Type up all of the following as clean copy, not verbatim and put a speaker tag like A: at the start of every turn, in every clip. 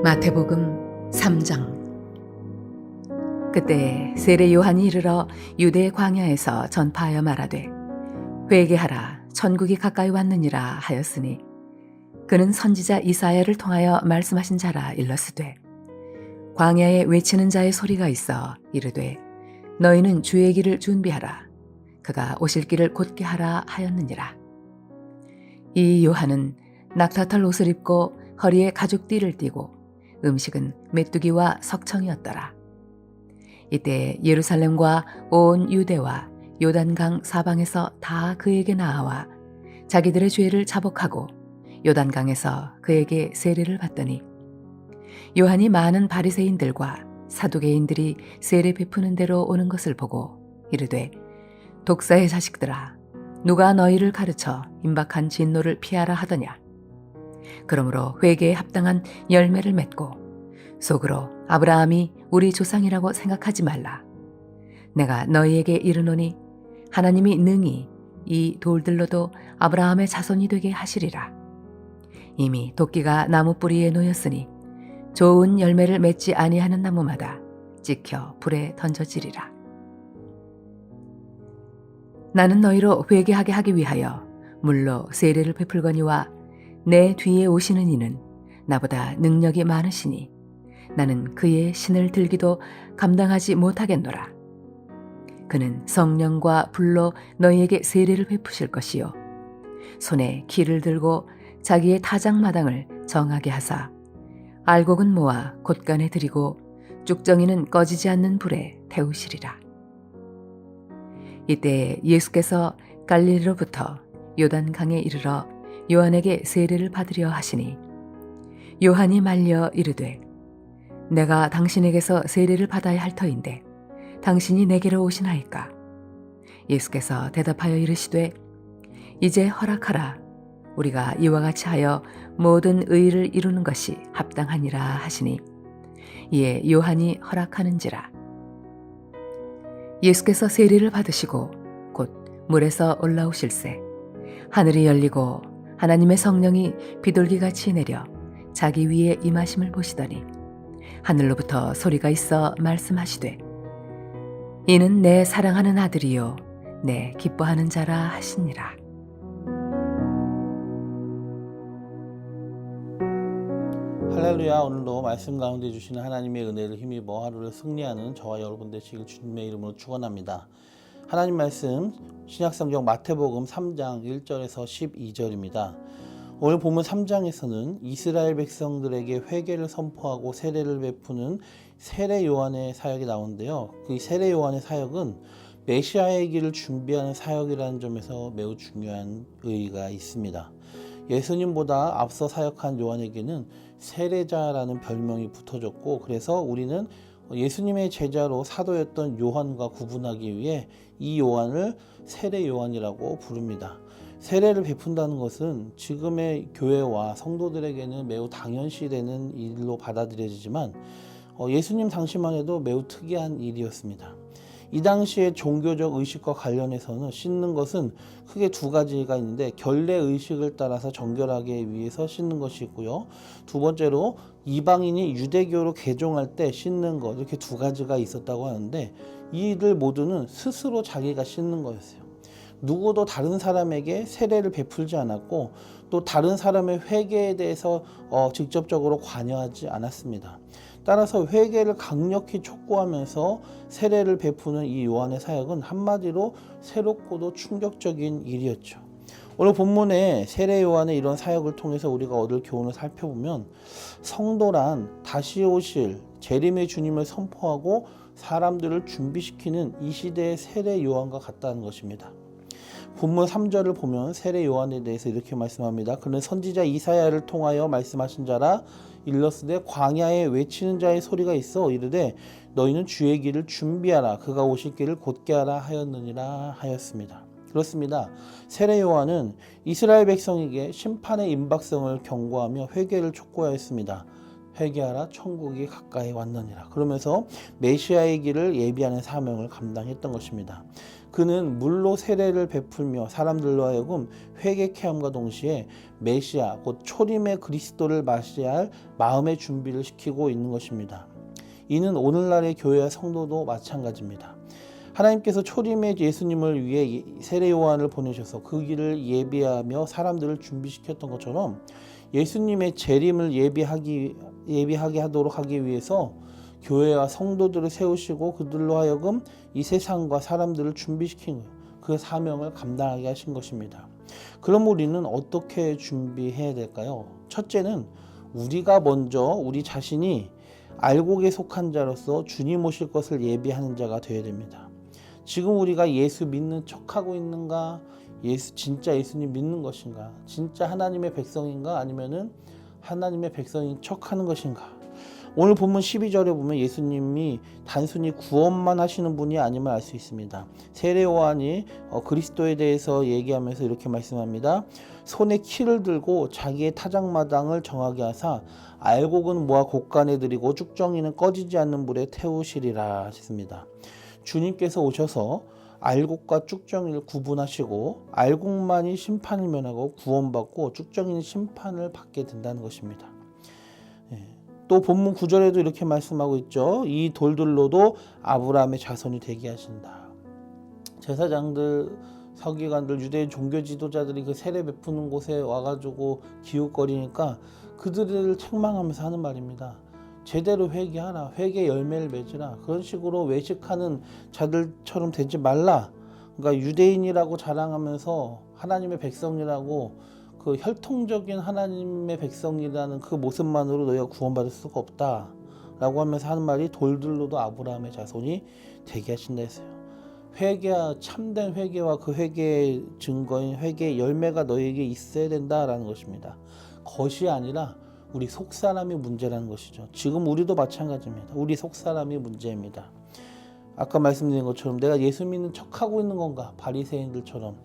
A: 마태복음 3장. 그때 세례 요한이 이르러 유대 광야에서 전파하여 말하되 회개하라 천국이 가까이 왔느니라 하였으니 그는 선지자 이사야를 통하여 말씀하신 자라 일렀으되 광야에 외치는 자의 소리가 있어 이르되 너희는 주의 길을 준비하라 그가 오실 길을 곧게 하라 하였느니라. 이 요한은 낙타털 옷을 입고 허리에 가죽띠를 띠고 음식은 메뚜기와 석청이었더라. 이때 예루살렘과 온 유대와 요단강 사방에서 다 그에게 나아와 자기들의 죄를 자복하고 요단강에서 그에게 세례를 받더니 요한이 많은 바리새인들과 사두개인들이 세례 베푸는 대로 오는 것을 보고 이르되 독사의 자식들아 누가 너희를 가르쳐 임박한 진노를 피하라 하더냐. 그러므로 회개에 합당한 열매를 맺고 속으로 아브라함이 우리 조상이라고 생각하지 말라. 내가 너희에게 이르노니 하나님이 능히 이 돌들로도 아브라함의 자손이 되게 하시리라. 이미 도끼가 나무 뿌리에 놓였으니 좋은 열매를 맺지 아니하는 나무마다 찍혀 불에 던져지리라. 나는 너희로 회개하게 하기 위하여 물로 세례를 베풀거니와 내 뒤에 오시는 이는 나보다 능력이 많으시니 나는 그의 신을 들기도 감당하지 못하겠노라. 그는 성령과 불로 너희에게 세례를 베푸실 것이요 손에 키를 들고 자기의 타작마당을 정하게 하사 알곡은 모아 곳간에 들이고 쭉정이는 꺼지지 않는 불에 태우시리라. 이때 예수께서 갈릴리로부터 요단강에 이르러 요한에게 세례를 받으려 하시니 요한이 말려 이르되 내가 당신에게서 세례를 받아야 할 터인데 당신이 내게로 오시나이까. 예수께서 대답하여 이르시되 이제 허락하라. 우리가 이와 같이 하여 모든 의를 이루는 것이 합당하니라 하시니 이에 요한이 허락하는지라. 예수께서 세례를 받으시고 곧 물에서 올라오실새 하늘이 열리고 하나님의 성령이 비둘기같이 내려 자기 위에 임하심을 보시더니 하늘로부터 소리가 있어 말씀하시되 이는 내 사랑하는 아들이요 내 기뻐하는 자라 하시니라.
B: 할렐루야. 오늘도 말씀 가운데 주시는 하나님의 은혜를 힘입어 하루를 승리하는 저와 여러분 되시길 주님의 이름으로 축원합니다. 하나님 말씀 신약성경 마태복음 3장 1절에서 12절입니다. 오늘 본문 3장에서는 이스라엘 백성들에게 회개를 선포하고 세례를 베푸는 세례 요한의 사역이 나오는데요. 그 세례 요한의 사역은 메시아의 길을 준비하는 사역이라는 점에서 매우 중요한 의의가 있습니다. 예수님보다 앞서 사역한 요한에게는 세례자라는 별명이 붙어졌고 그래서 우리는 예수님의 제자로 사도였던 요한과 구분하기 위해 이 요한을 세례 요한이라고 부릅니다. 세례를 베푼다는 것은 지금의 교회와 성도들에게는 매우 당연시되는 일로 받아들여지지만 예수님 당시만 해도 매우 특이한 일이었습니다. 이 당시의 종교적 의식과 관련해서는 씻는 것은 크게 두 가지가 있는데 결례 의식을 따라서 정결하게 위해서 씻는 것이 있고요. 두 번째로 이방인이 유대교로 개종할 때 씻는 것, 이렇게 두 가지가 있었다고 하는데 이들 모두는 스스로 자기가 씻는 거였어요. 누구도 다른 사람에게 세례를 베풀지 않았고 또 다른 사람의 회개에 대해서 직접적으로 관여하지 않았습니다. 따라서 회개를 강력히 촉구하면서 세례를 베푸는 이 요한의 사역은 한마디로 새롭고도 충격적인 일이었죠. 오늘 본문에 세례 요한의 이런 사역을 통해서 우리가 얻을 교훈을 살펴보면 성도란 다시 오실 재림의 주님을 선포하고 사람들을 준비시키는 이 시대의 세례 요한과 같다는 것입니다. 본문 3절을 보면 세례 요한에 대해서 이렇게 말씀합니다. 그는 선지자 이사야를 통하여 말씀하신 자라 일렀으되 광야에 외치는 자의 소리가 있어 이르되 너희는 주의 길을 준비하라 그가 오실 길을 곧게 하라 하였느니라 하였습니다. 그렇습니다. 세례 요한은 이스라엘 백성에게 심판의 임박성을 경고하며 회개를 촉구하였습니다. 회개하라 천국이 가까이 왔느니라. 그러면서 메시아의 길을 예비하는 사명을 감당했던 것입니다. 그는 물로 세례를 베풀며 사람들로 하여금 회개케 함과 동시에 메시아 곧 초림의 그리스도를 맞이할 마음의 준비를 시키고 있는 것입니다. 이는 오늘날의 교회와 성도도 마찬가지입니다. 하나님께서 초림의 예수님을 위해 세례 요한을 보내셔서 그 길을 예비하며 사람들을 준비시켰던 것처럼 예수님의 재림을 예비하게 하도록 하기 위해서 교회와 성도들을 세우시고 그들로 하여금 이 세상과 사람들을 준비시킨 거예요. 그 사명을 감당하게 하신 것입니다. 그럼 우리는 어떻게 준비해야 될까요? 첫째는 우리가 먼저 우리 자신이 알곡에 속한 자로서 주님 오실 것을 예비하는 자가 되어야 됩니다. 지금 우리가 예수 믿는 척하고 있는가? 진짜 예수님 믿는 것인가? 진짜 하나님의 백성인가? 아니면은 하나님의 백성인 척하는 것인가? 오늘 본문 12절에 보면 예수님이 단순히 구원만 하시는 분이 아님을 알 수 있습니다. 세례 요한이 그리스도에 대해서 얘기하면서 이렇게 말씀합니다. 손에 키를 들고 자기의 타작마당을 정하게 하사 알곡은 모아 곳간에 들이고 쭉정이는 꺼지지 않는 불에 태우시리라 하셨습니다. 주님께서 오셔서 알곡과 쭉정이를 구분하시고 알곡만이 심판을 면하고 구원받고 쭉정이는 심판을 받게 된다는 것입니다. 또 본문 9절에도 이렇게 말씀하고 있죠. 이 돌들로도 아브라함의 자손이 되게 하신다. 제사장들, 서기관들, 유대인 종교 지도자들이 그 세례 베푸는 곳에 와가지고 기웃거리니까 그들을 책망하면서 하는 말입니다. 제대로 회개하라. 회개 열매를 맺으라. 그런 식으로 외식하는 자들처럼 되지 말라. 그러니까 유대인이라고 자랑하면서 하나님의 백성이라고 그 혈통적인 하나님의 백성이라는 그 모습만으로 너희가 구원받을 수가 없다 라고 하면서 하는 말이 돌들로도 아브라함의 자손이 되게 하신다 했어요. 참된 회개와 그 회개의 증거인 회개의 열매가 너희에게 있어야 된다라는 것입니다. 것이 아니라 우리 속사람이 문제라는 것이죠. 지금 우리도 마찬가지입니다. 우리 속사람이 문제입니다. 아까 말씀드린 것처럼 내가 예수 믿는 척하고 있는 건가? 바리새인들처럼.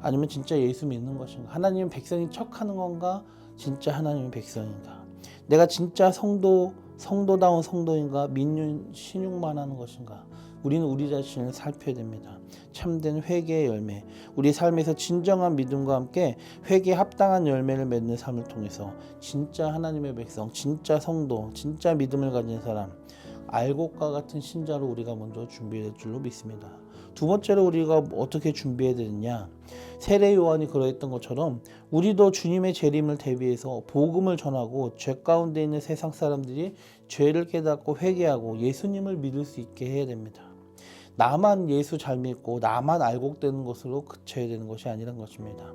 B: 아니면 진짜 예수 믿는 것인가? 하나님의 백성인 척하는 건가? 진짜 하나님의 백성인가? 내가 진짜 성도다운 성도인가? 믿는 신용만 하는 것인가? 우리는 우리 자신을 살펴야 됩니다. 참된 회개의 열매, 우리 삶에서 진정한 믿음과 함께 회개에 합당한 열매를 맺는 삶을 통해서 진짜 하나님의 백성, 진짜 성도, 진짜 믿음을 가진 사람, 알곡과 같은 신자로 우리가 먼저 준비될 줄로 믿습니다. 두 번째로 우리가 어떻게 준비해야 되느냐? 세례 요한이 그러했던 것처럼 우리도 주님의 재림을 대비해서 복음을 전하고 죄 가운데 있는 세상 사람들이 죄를 깨닫고 회개하고 예수님을 믿을 수 있게 해야 됩니다. 나만 예수 잘 믿고 나만 알곡되는 것으로 그쳐야 되는 것이 아니란 것입니다.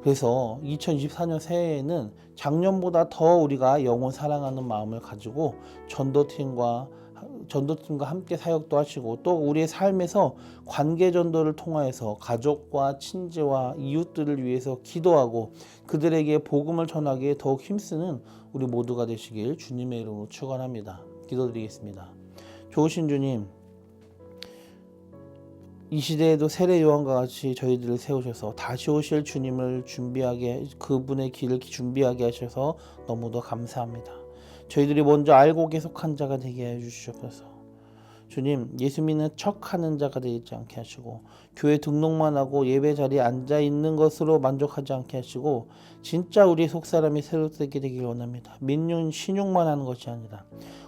B: 그래서 2024년 새해에는 작년보다 더 우리가 영혼 사랑하는 마음을 가지고 전도팀과 함께 사역도 하시고 또 우리의 삶에서 관계 전도를 통하여서 가족과 친지와 이웃들을 위해서 기도하고 그들에게 복음을 전하기에 더욱 힘쓰는 우리 모두가 되시길 주님의 이름으로 축원합니다. 기도드리겠습니다. 좋으신 주님, 이 시대에도 세례 요한과 같이 저희들을 세우셔서 다시 오실 주님을 그분의 길을 준비하게 하셔서 너무도 감사합니다. 저희들이 먼저 알고 계속한 자가 되게 해 주시옵소서. 주님, 예수 믿는 척하는 자가 되지 않게 하시고 교회 등록만 하고 예배 자리에 앉아 있는 것으로 만족하지 않게 하시고 진짜 우리 속사람이 새롭게 되길 원합니다. 신용만 하는 것이 아니라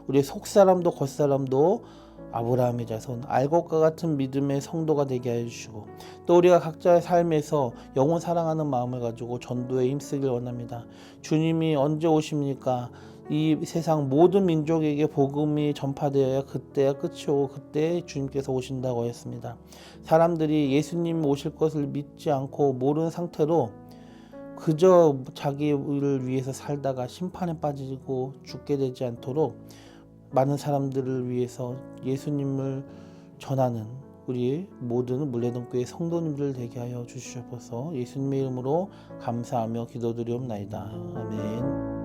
B: 우리 속사람도 겉사람도 아브라함의 자손, 알곡과 같은 믿음의 성도가 되게 해주시고 또 우리가 각자의 삶에서 영혼 사랑하는 마음을 가지고 전도에 힘쓰길 원합니다. 주님이 언제 오십니까? 이 세상 모든 민족에게 복음이 전파되어야 그때야 끝이 오고 그때 주님께서 오신다고 했습니다. 사람들이 예수님 오실 것을 믿지 않고 모르는 상태로 그저 자기를 위해서 살다가 심판에 빠지고 죽게 되지 않도록 많은 사람들을 위해서 예수님을 전하는 우리 모든 물레동교회 성도님들 되게 하여 주시옵소서. 예수님의 이름으로 감사하며 기도드리옵나이다. 아멘.